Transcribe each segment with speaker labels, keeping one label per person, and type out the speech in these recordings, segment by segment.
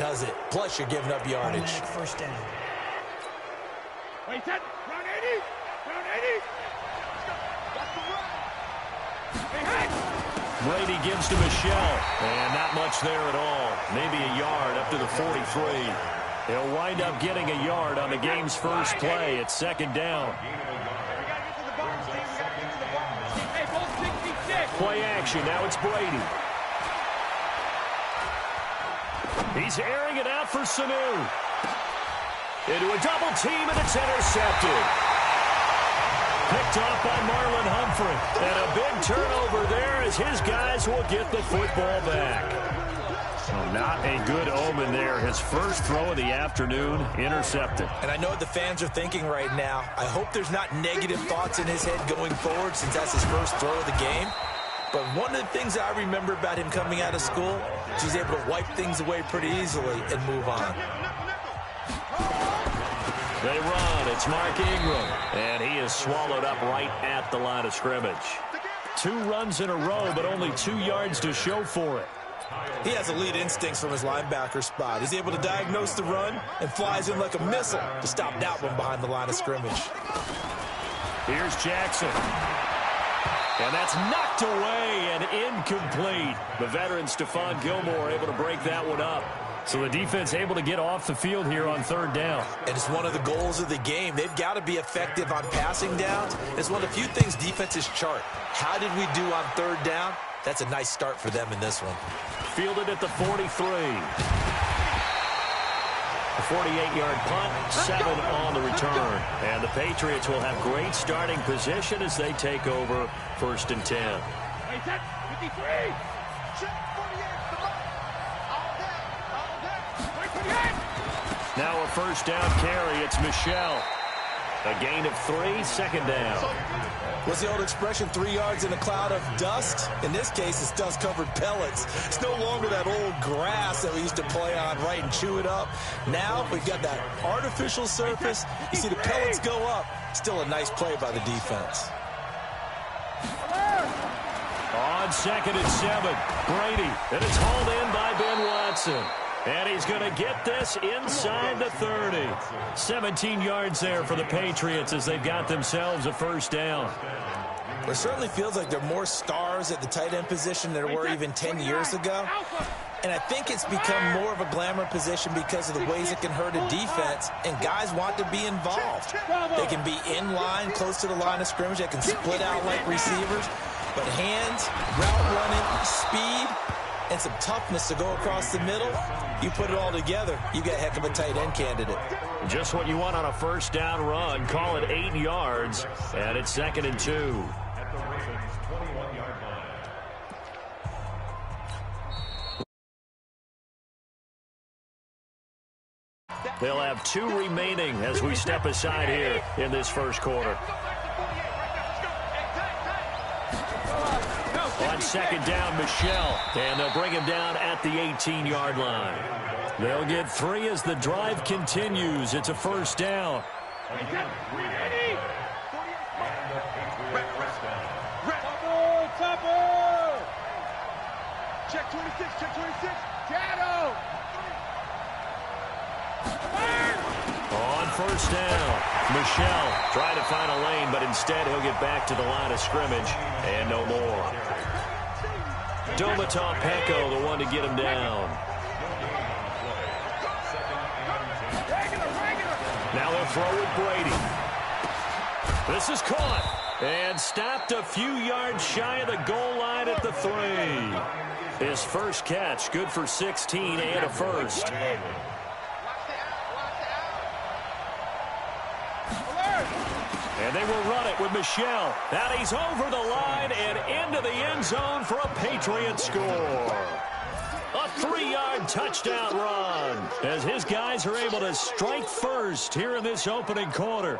Speaker 1: does it. Plus, you're giving up yardage.
Speaker 2: First down.
Speaker 3: Wait, set. Round 80. Round 80. That's the run.
Speaker 4: Brady gives to Michelle, and not much there at all. Maybe a yard up to the 43. He'll wind up getting a yard on the game's first play. It's second down. Play action. Now it's Brady. He's airing it out for Sanu. Into a double team, and it's intercepted. Picked off by Marlon Humphrey. And a big turnover there as his guys will get the football back. So not a good omen there. His first throw of the afternoon, intercepted.
Speaker 1: And I know what the fans are thinking right now. I hope there's not negative thoughts in his head going forward since that's his first throw of the game. But one of the things I remember about him coming out of school is he's able to wipe things away pretty easily and move on.
Speaker 4: They run. It's Mark Ingram. And he is swallowed up right at the line of scrimmage. 2 runs in a row, but only 2 yards to show for it.
Speaker 1: He has elite instincts from his linebacker spot. He's able to diagnose the run and flies in like a missile to stop that one behind the line of scrimmage.
Speaker 4: Here's Jackson. And that's knocked away and incomplete. The veteran Stephon Gilmore able to break that one up. So the defense able to get off the field here on third down.
Speaker 1: And it's one of the goals of the game. They've got to be effective on passing downs. It's one of the few things defenses chart. How did we do on third down? That's a nice start for them in this one.
Speaker 4: Fielded at the 43. A 48-yard punt, 7 on the return. And the Patriots will have great starting position as they take over first and 10.
Speaker 3: Wait, set. 53.
Speaker 4: Now a first down carry. It's Michelle. A gain of 3, second down.
Speaker 1: What's the old expression, 3 yards in a cloud of dust? In this case, it's dust-covered pellets. It's no longer that old grass that we used to play on, right, and chew it up. Now we've got that artificial surface. You see the pellets go up. Still a nice play by the defense.
Speaker 4: On second and 7, Brady. And it's hauled in by Ben Watson. And he's going to get this inside the 30. 17 yards there for the Patriots as they've got themselves a first down.
Speaker 1: It certainly feels like there are more stars at the tight end position than there were even 10 years ago. And I think it's become more of a glamour position because of the ways it can hurt a defense, and guys want to be involved. They can be in line, close to the line of scrimmage. They can split out like receivers. But hands, route running, speed, and some toughness to go across the middle, you put it all together, you got a heck of a tight end candidate.
Speaker 4: Just what you want on a first down run. Call it 8 yards, and it's second and 2.
Speaker 5: At the Ravens' 21-yard line.
Speaker 4: They'll have 2 remaining as we step aside here in this first quarter. On second down, Michelle, and they'll bring him down at the 18-yard line. They'll get 3 as the drive continues. It's a first down.
Speaker 3: Check 26, check 26. Shadow.
Speaker 4: On first down, Michelle trying to find a lane, but instead he'll get back to the line of scrimmage and no more. Domata Peko, the one to get him down. Now they'll throw with Brady. This is caught and stopped a few yards shy of the goal line at the 3. His first catch, good for 16 and a first. And they will run it with Michelle. And he's over the line and into the end zone for a Patriot score. A 3-yard touchdown run as his guys are able to strike first here in this opening quarter.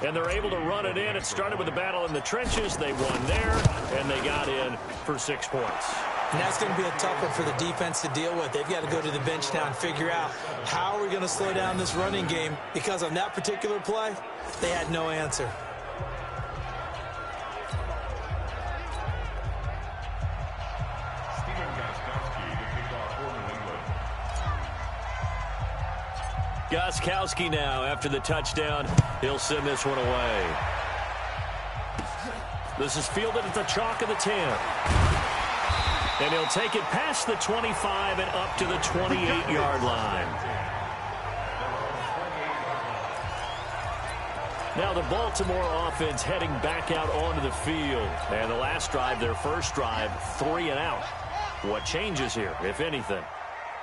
Speaker 4: And they're able to run it in. It started with a battle in the trenches. They won there, and they got in for 6 points.
Speaker 1: And that's going to be a tough one for the defense to deal with. They've got to go to the bench now and figure out how are we going to slow down this running game, because on that particular play, they had no answer.
Speaker 4: Gostkowski now, after the touchdown, he'll send this one away. This is fielded at the chalk of the 10. And he'll take it past the 25 and up to the 28-yard line. Now the Baltimore offense heading back out onto the field. And the last drive, their first drive, 3 and out. What changes here, if anything?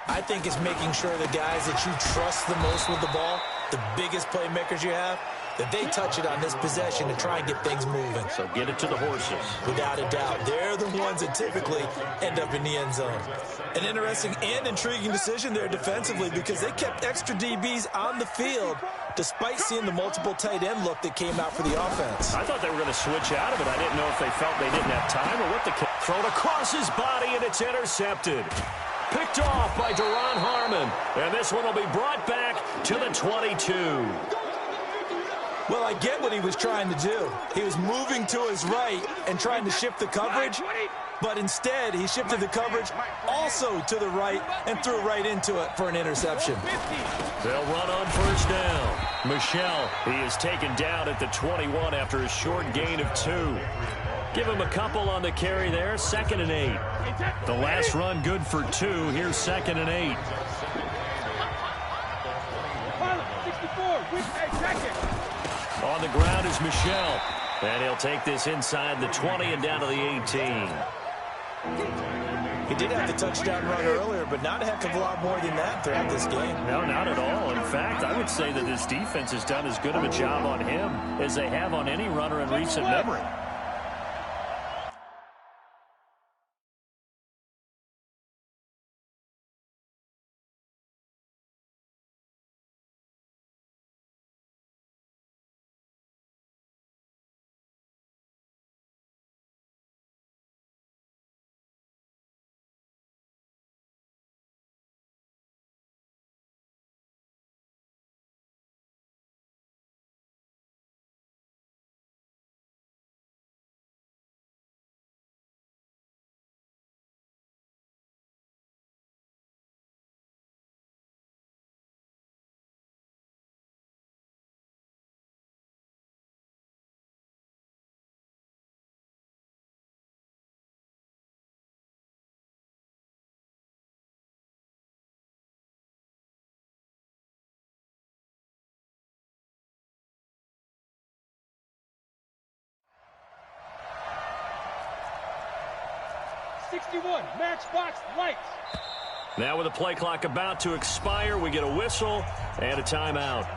Speaker 1: I think it's making sure the guys that you trust the most with the ball, the biggest playmakers you have, that they touch it on this possession to try and get things moving.
Speaker 4: So get it to the horses.
Speaker 1: Without a doubt. They're the ones that typically end up in the end zone. An interesting and intriguing decision there defensively because they kept extra DBs on the field despite seeing the multiple tight end look that came out for the offense.
Speaker 4: I thought they were going to switch out of it. I didn't know if they felt they didn't have time or what. Thrown across his body, and it's intercepted. Picked off by Duron Harmon. And this one will be brought back to the 22.
Speaker 1: Well, I get what he was trying to do. He was moving to his right and trying to shift the coverage, but instead he shifted the coverage also to the right and threw right into it for an interception.
Speaker 4: They'll run on first down. Michel, he is taken down at the 21 after a short gain of 2. Give him a couple on the carry there, 2nd and 8. The last run good for 2. Here's 2nd and 8.
Speaker 3: 64, with a second.
Speaker 4: On the ground is Michel. And he'll take this inside the 20 and down to the 18.
Speaker 1: He did have the touchdown run earlier, but not a heck of a lot more than that throughout this game.
Speaker 4: No, not at all. In fact, I would say that this defense has done as good of a job on him as they have on any runner in recent memory.
Speaker 3: Matchbox lights.
Speaker 4: Now with the play clock about to expire, we get a whistle and a timeout.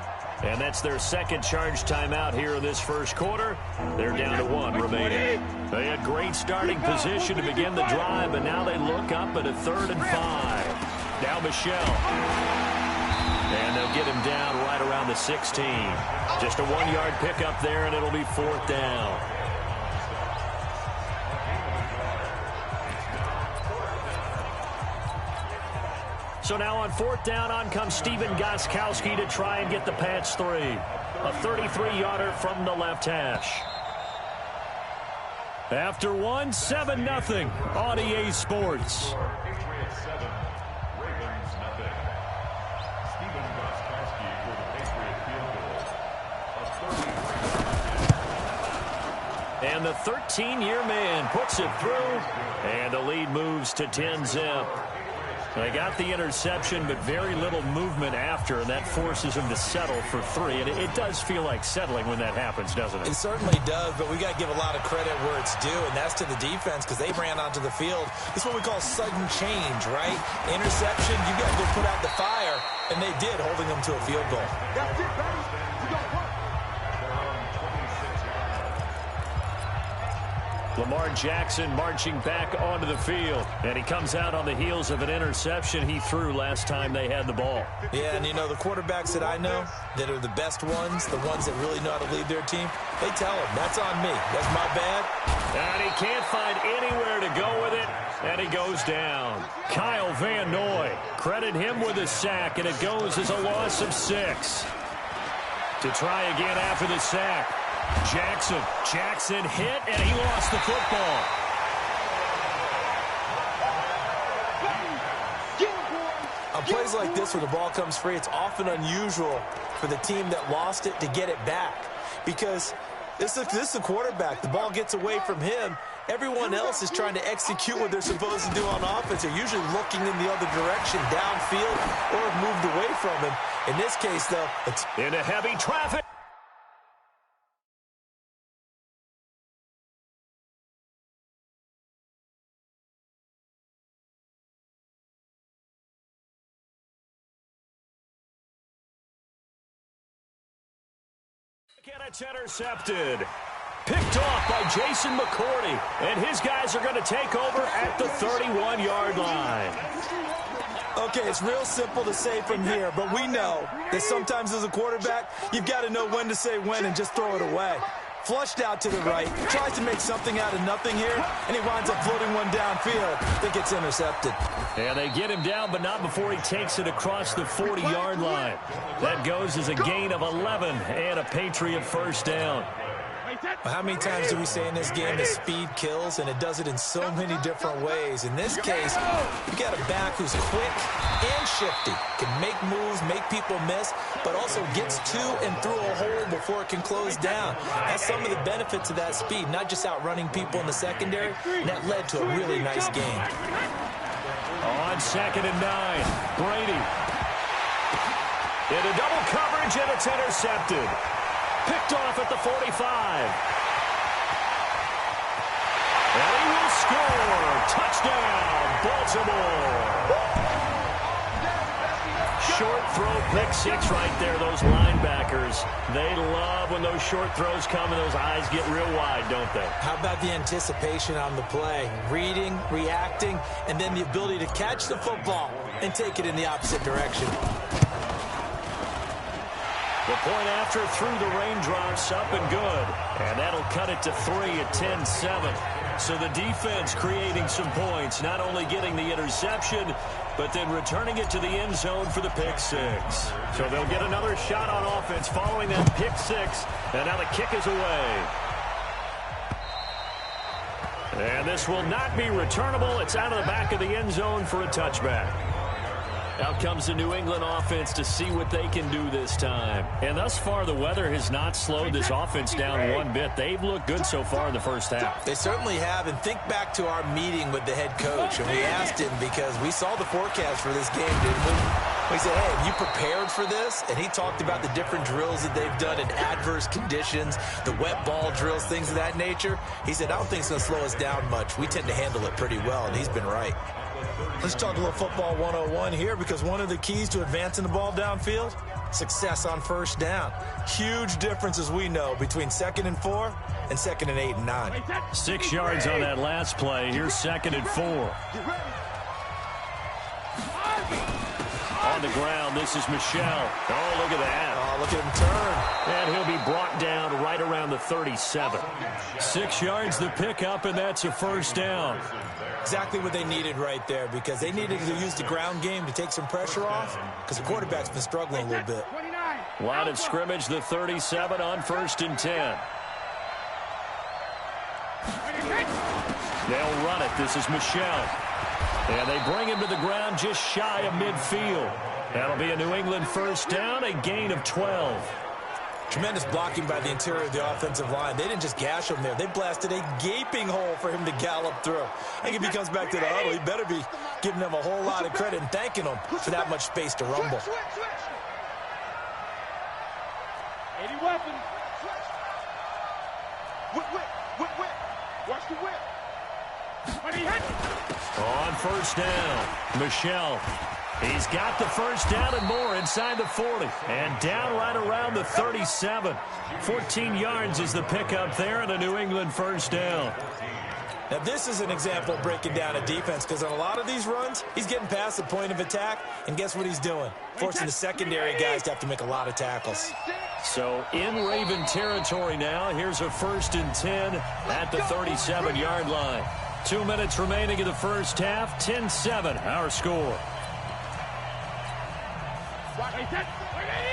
Speaker 4: And that's their second charge timeout here in this first quarter. They're down to 1 remaining. They had great starting position to begin the drive, but now they look up at a 3rd and 5. Now Michel. And they'll get him down right around the 16. Just a 1-yard pickup there, and it'll be 4th down. So now on 4th down, on comes Stephen Gostkowski to try and get the Pats 3. A 33-yarder from the left hash. After 1, 7-0 on EA Sports.
Speaker 5: Patriots 7, Ravens nothing. Stephen Gostkowski for the Patriot field goal.
Speaker 4: And the 13-year man puts it through, and the lead moves to 10-zip. They got the interception, but very little movement after, and that forces him to settle for 3. And it does feel like settling when that happens, doesn't it?
Speaker 1: It certainly does, but we got to give a lot of credit where it's due, and that's to the defense because they ran onto the field. This is what we call sudden change, right? Interception, you got to go put out the fire, and they did, holding them to a field goal.
Speaker 3: That's it, baby. You got work.
Speaker 4: Lamar Jackson marching back onto the field. And he comes out on the heels of an interception he threw last time they had the ball.
Speaker 1: Yeah, and you know, the quarterbacks that I know that are the best ones, the ones that really know how to lead their team, they tell them, that's on me. That's my bad.
Speaker 4: And he can't find anywhere to go with it. And he goes down. Kyle Van Noy, credit him with a sack, and it goes as a loss of 6. To try again after the sack. Jackson hit, and he lost the football.
Speaker 1: A plays like this where the ball comes free, it's often unusual for the team that lost it to get it back. Because this is a quarterback. The ball gets away from him. Everyone else is trying to execute what they're supposed to do on offense. They're usually looking in the other direction, downfield, or have moved away from him. In this case, though, it's
Speaker 4: into heavy traffic. And it's intercepted. Picked off by Jason McCourty. And his guys are going to take over at the 31-yard line.
Speaker 1: Okay, it's real simple to say from here, but we know that sometimes as a quarterback, you've got to know when to say when and just throw it away. Flushed out to the right, tries to make something out of nothing here, and he winds up floating one downfield. I think it's intercepted.
Speaker 4: And they get him down, but not before he takes it across the 40-yard line. That goes as a gain of 11 and a Patriot first down.
Speaker 1: Well, how many times do we say in this game that speed kills, and it does it in so many different ways? In this case, you got a back who's quick and shifty, can make moves, make people miss, but also gets to and through a hole before it can close down. That's some of the benefits of that speed, not just outrunning people in the secondary, and that led to a really nice game.
Speaker 4: On 2nd and 9, Brady. Into double coverage, and it's intercepted. Picked off at the 45. And he will score. Touchdown, Baltimore. Short throw, pick six right there, those linebackers. They love when those short throws come and those eyes get real wide, don't they?
Speaker 1: How about the anticipation on the play? Reading, reacting, and then the ability to catch the football and take it in the opposite direction.
Speaker 4: The point after through the raindrops, up and good. And that'll cut it to 3 at 10-7. So the defense creating some points, not only getting the interception, but then returning it to the end zone for the pick six. So they'll get another shot on offense following that pick six. And now the kick is away. And this will not be returnable. It's out of the back of the end zone for a touchback. Out comes the New England offense to see what they can do this time. And thus far, the weather has not slowed this offense down one bit. They've looked good so far in the first half.
Speaker 1: They certainly have. And think back to our meeting with the head coach. And we asked him because we saw the forecast for this game, didn't we? We said, hey, have you prepared for this? And he talked about the different drills that they've done in adverse conditions, the wet ball drills, things of that nature. He said, I don't think it's going to slow us down much. We tend to handle it pretty well, and he's been right. Let's talk a little football 101 here, because one of the keys to advancing the ball downfield, success on first down. Huge difference, as we know, between 2nd and 4 and 2nd and 8 and 9.
Speaker 4: 6 yards on that last play. Here's 2nd and 4. On the ground, this is Michelle. Oh, look at that.
Speaker 1: Oh, look at him turn.
Speaker 4: And he'll be brought down right around the 37. 6 yards the pickup, and that's a first down.
Speaker 1: Exactly what they needed right there, because they needed to use the ground game to take some pressure off, because the quarterback's been struggling a little bit.
Speaker 4: Line of scrimmage, the 37 on 1st and 10. They'll run it. This is Michelle. And they bring him to the ground just shy of midfield. That'll be a New England first down, a gain of 12.
Speaker 1: Tremendous blocking by the interior of the offensive line. They didn't just gash him there. They blasted a gaping hole for him to gallop through. I think if he comes back to the huddle, he better be giving them a whole lot of credit and thanking them for that much space to rumble.
Speaker 3: 80 weapons. Whip. Watch the whip.
Speaker 4: On first down, Michelle. He's got the first down and more inside the 40. And down right around the 37. 14 yards is the pickup there, and a New England first down.
Speaker 1: Now, this is an example of breaking down a defense, because on a lot of these runs, he's getting past the point of attack, and guess what he's doing? Forcing the secondary guys to have to make a lot of tackles.
Speaker 4: So in Raven territory now. Here's a 1st and 10 at the 37-yard line. 2 minutes remaining in the first half. 10-7, our score.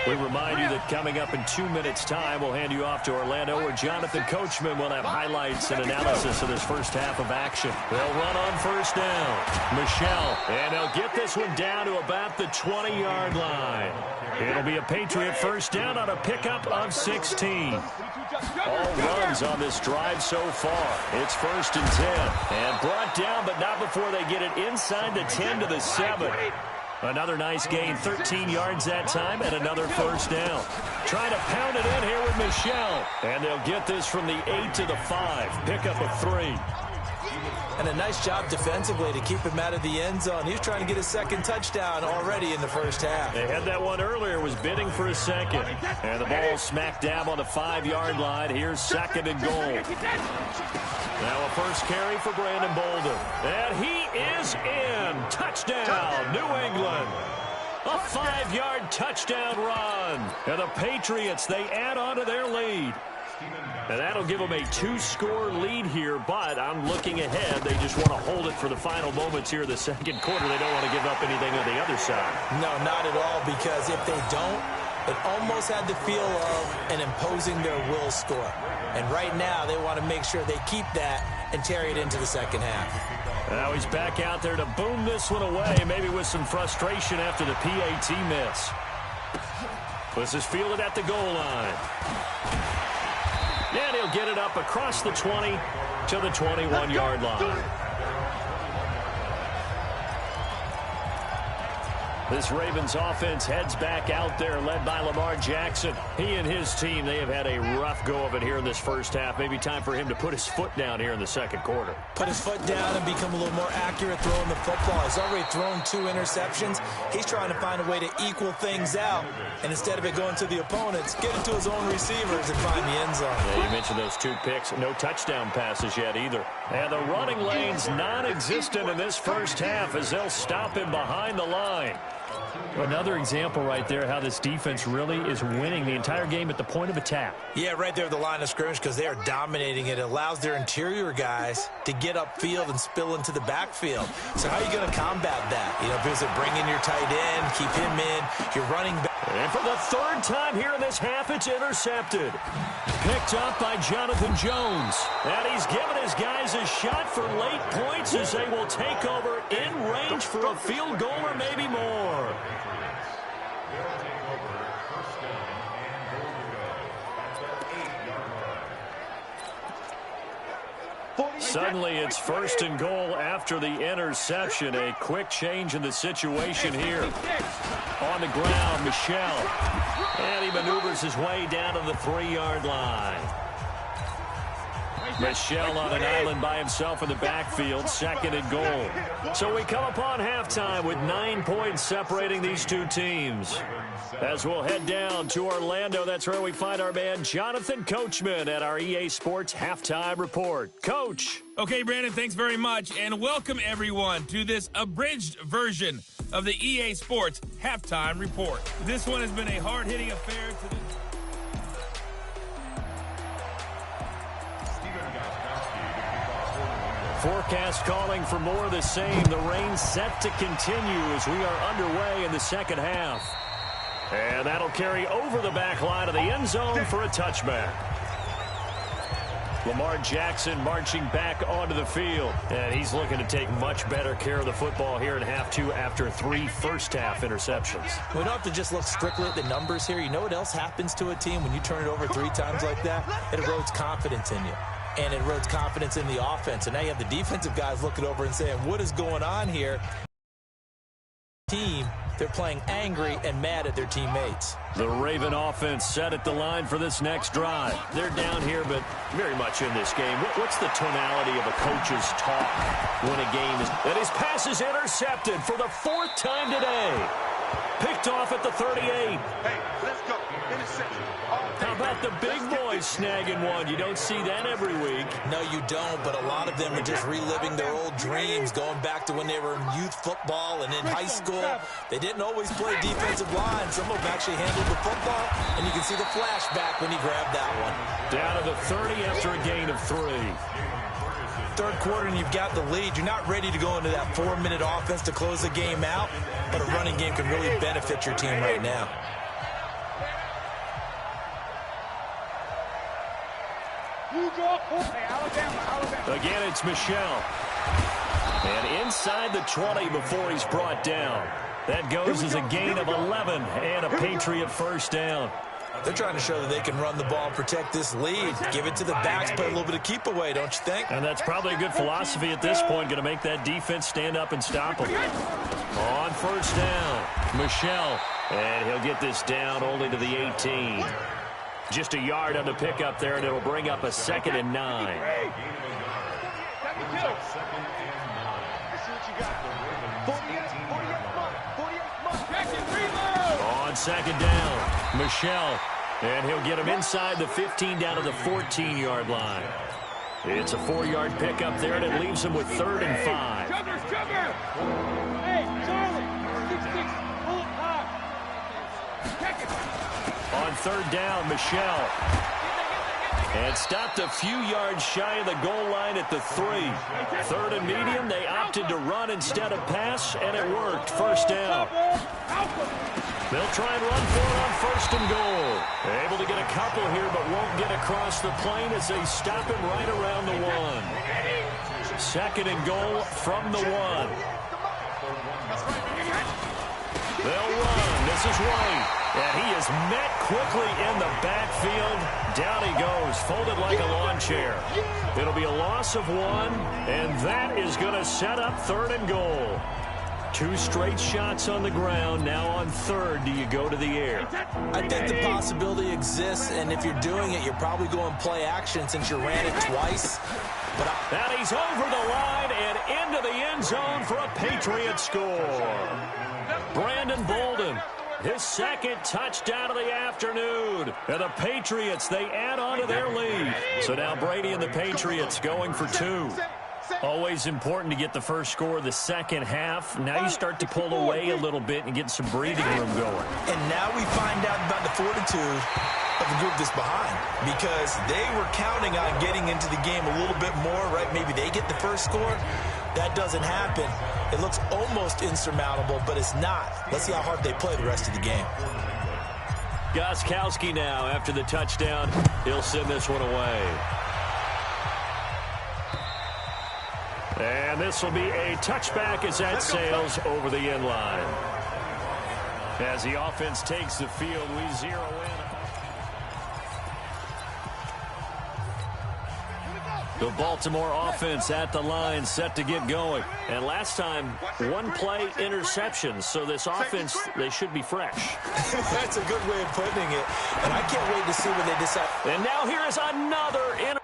Speaker 4: We remind you that coming up in 2 minutes' time, we'll hand you off to Orlando, where Jonathan Coachman will have highlights and analysis of this first half of action. They'll run on first down. Michelle, and they'll get this one down to about the 20-yard line. It'll be a Patriot first down on a pickup of 16. All runs on this drive so far. It's 1st and 10. And brought down, but not before they get it inside the 10 to the 7. Another nice gain, 13 yards that time, and another first down. Trying to pound it in here with Michelle. And they'll get this from the 8 to the 5. Pickup of 3.
Speaker 1: And a nice job defensively to keep him out of the end zone. He was trying to get his second touchdown already in the first half.
Speaker 4: They had that one earlier, was bidding for a second. And the ball smack dab on the 5-yard line. Here's 2nd and goal. Now a first carry for Brandon Bolden. And he is in. Touchdown, New England. A 5-yard touchdown run. And the Patriots, they add on to their lead. And that'll give them a 2-score lead here, but I'm looking ahead. They just want to hold it for the final moments here in the second quarter. They don't want to give up anything on the other side.
Speaker 1: No, not at all, because if they don't, it almost had the feel of an imposing their will score. And right now, they want to make sure they keep that and carry it into the second half.
Speaker 4: Now he's back out there to boom this one away, maybe with some frustration after the PAT miss. This is fielded at the goal line. And he'll get it up across the 20 to the 21-yard line. This Ravens offense heads back out there, led by Lamar Jackson. He and his team, they have had a rough go of it here in this first half. Maybe time for him to put his foot down here in the second quarter.
Speaker 1: Put his foot down and become a little more accurate throwing the football. He's already thrown 2 interceptions. He's trying to find a way to equal things out. And instead of it going to the opponents, get it to his own receivers and find the end zone.
Speaker 4: Yeah, you mentioned those 2 picks. No touchdown passes yet either. And the running lane's non-existent in this first half as they'll stop him behind the line. Another example right there how this defense really is winning the entire game at the point of attack.
Speaker 1: Yeah, right there at the line of scrimmage because they are dominating it. It allows their interior guys to get upfield and spill into the backfield. So how are you going to combat that? You know, visit, bring in your tight end, keep him in, your running back.
Speaker 4: And for the 3rd time here in this half, it's intercepted. Picked up by Jonathan Jones. And he's given his guys a shot for late points as they will take over in range for a field goal or maybe more. Suddenly it's 1st and goal after the interception. A quick change in the situation here. On the ground, Michelle. And he maneuvers his way down to the 3-yard line. Michelle on an island by himself in the backfield, 2nd and goal. So we come upon halftime with 9 points separating these 2 teams. As we'll head down to Orlando, that's where we find our man Jonathan Coachman at our EA Sports Halftime Report. Coach.
Speaker 2: Okay, Brandon, thanks very much, and welcome everyone to this abridged version of the EA Sports Halftime Report. This one has been a hard-hitting affair to the...
Speaker 4: Forecast calling for more of the same. The rain set to continue as we are underway in the second half. And that'll carry over the back line of the end zone for a touchback. Lamar Jackson marching back onto the field. And he's looking to take much better care of the football here in half 2 after 3 first-half interceptions.
Speaker 1: We don't have to just look strictly at the numbers here. You know what else happens to a team when you turn it over 3 times like that? It erodes confidence in you. And it erodes confidence in the offense. And now you have the defensive guys looking over and saying, what is going on here? Team, they're playing angry and mad at their teammates.
Speaker 4: The Raven offense set at the line for this next drive. They're down here, but very much in this game. What's the tonality of a coach's talk when a game is... And his pass is intercepted for the 4th time today. Picked off at the 38.
Speaker 3: Hey, let's go. Interception.
Speaker 4: How about the big boys snagging one? You don't see that every week.
Speaker 1: No, you don't, but a lot of them are just reliving their old dreams, going back to when they were in youth football and in high school. They didn't always play defensive line. Some of them actually handled the football, and you can see the flashback when he grabbed that one.
Speaker 4: Down to the 30 after a gain of 3.
Speaker 1: 3rd quarter and you've got the lead. You're not ready to go into that 4-minute offense to close the game out. but a running game can really benefit your team right now.
Speaker 4: Again, it's Michelle. And inside the 20 before he's brought down. That goes as a gain of 11 and a Patriot first down.
Speaker 1: They're trying to show that they can run the ball and protect this lead. Give it to the backs, play a little bit of keep away, don't you think?
Speaker 4: And that's probably a good philosophy at this point, going to make that defense stand up and stop them. On first down, Michelle. And he'll get this down only to the 18. Just a yard on the pickup there, and it'll bring up a 2nd and 9. On 2nd down, Michelle. And he'll get him inside the 15 down to the 14-yard line. It's a 4-yard pickup there, and it leaves him with 3rd and 5.
Speaker 3: Hey, Charlie, 6-6, pull it high.
Speaker 4: On 3rd down, Michelle. And stopped a few yards shy of the goal line at the 3. 3rd and medium, they opted to run instead of pass, and it worked. First down. They'll try and run for it on 1st and goal. Able to get a couple here, but won't get across the plane as they stop him right around the 1. 2nd and goal from the 1. They'll run. This is White. And he is met quickly in the backfield. Down he goes, folded like a lawn chair. It'll be a loss of 1, and that is going to set up 3rd and goal. 2 straight shots on the ground. Now on 3rd, do you go to the air?
Speaker 1: I think the possibility exists, and if you're doing it, you're probably going play action since you ran it twice. But
Speaker 4: and he's over the line and into the end zone for a Patriot score. Brandon Bolden, his 2nd touchdown of the afternoon. And the Patriots, they add on to their lead. So now Brady and the Patriots going for 2. Always important to get the first score of the second half. Now you start to pull away a little bit and get some breathing room going.
Speaker 1: And now we find out about the fortitude of the group that's behind, because they were counting on getting into the game a little bit more, right? Maybe they get the first score. That doesn't happen. It looks almost insurmountable, but it's not. Let's see how hard they play the rest of the game.
Speaker 4: Gostkowski now, after the touchdown, he'll send this one away. And this will be a touchback as that sails over the end line. As the offense takes the field, we zero in. The Baltimore offense at the line, set to get going. And last time, 1 play interception. So this offense, they should be fresh.
Speaker 1: That's a good way of putting it. And I can't wait to see what they decide.
Speaker 4: And now here is another interception.